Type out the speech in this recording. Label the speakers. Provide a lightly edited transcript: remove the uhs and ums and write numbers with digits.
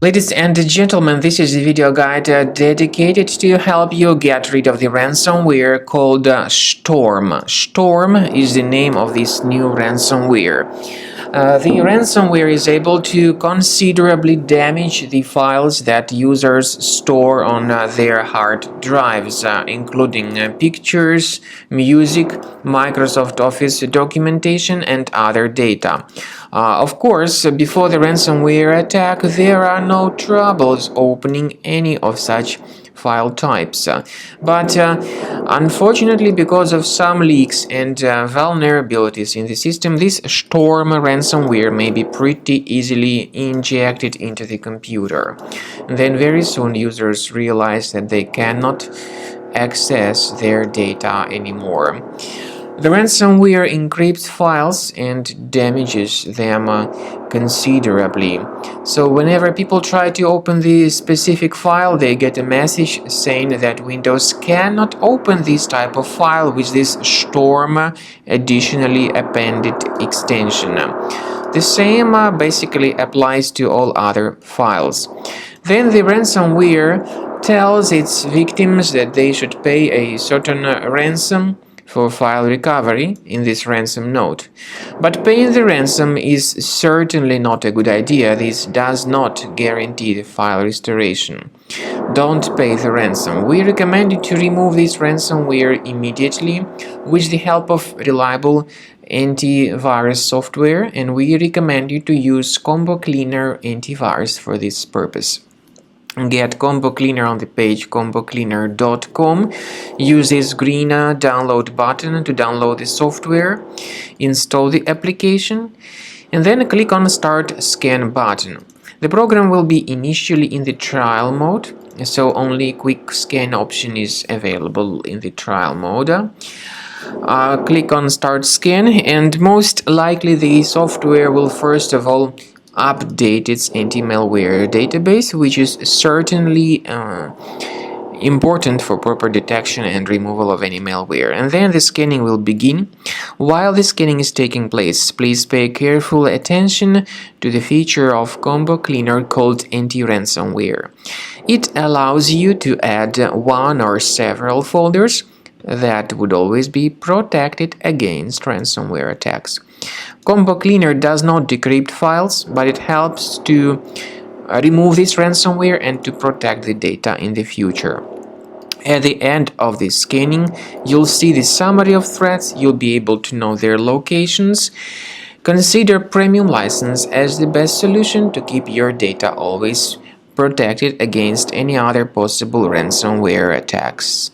Speaker 1: Ladies and gentlemen, this is a video guide dedicated to help you get rid of the ransomware called Shtorm. Shtorm is the name of this new ransomware. The ransomware is able to considerably damage the files that users store on their hard drives, including pictures, music, Microsoft Office documentation, and other data. Of course, before the ransomware attack, there are no troubles opening any of such file types. But unfortunately, because of some leaks and vulnerabilities in the system, this Shtorm ransomware may be pretty easily injected into the computer. And then very soon users realize that they cannot access their data anymore. The ransomware encrypts files and damages them considerably. So whenever people try to open the specific file, they get a message saying that Windows cannot open this type of file with this Shtorm additionally appended extension. The same basically applies to all other files. Then the ransomware tells its victims that they should pay a certain ransom for file recovery in this ransom note. But paying the ransom is certainly not a good idea. This does not guarantee the file restoration. Don't pay the ransom. We recommend you to remove this ransomware immediately with the help of reliable antivirus software, and we recommend you to use Combo Cleaner Antivirus for this purpose. Get Combo Cleaner on the page combocleaner.com. Use this green download button to download the software, install the application, and then click on Start Scan button. The program will be initially in the trial mode, so only quick scan option is available in the trial mode. Click on Start Scan, and most likely the software will first of all update its anti-malware database, which is certainly important for proper detection and removal of any malware. And then the scanning will begin. While the scanning is taking place, please pay careful attention to the feature of Combo Cleaner called anti-ransomware. It allows you to add one or several folders that would always be protected against ransomware attacks. Combo Cleaner does not decrypt files, but it helps to remove this ransomware and to protect the data in the future. At the end of this scanning, you'll see the summary of threats. You'll be able to know their locations. Consider premium license as the best solution to keep your data always protected against any other possible ransomware attacks.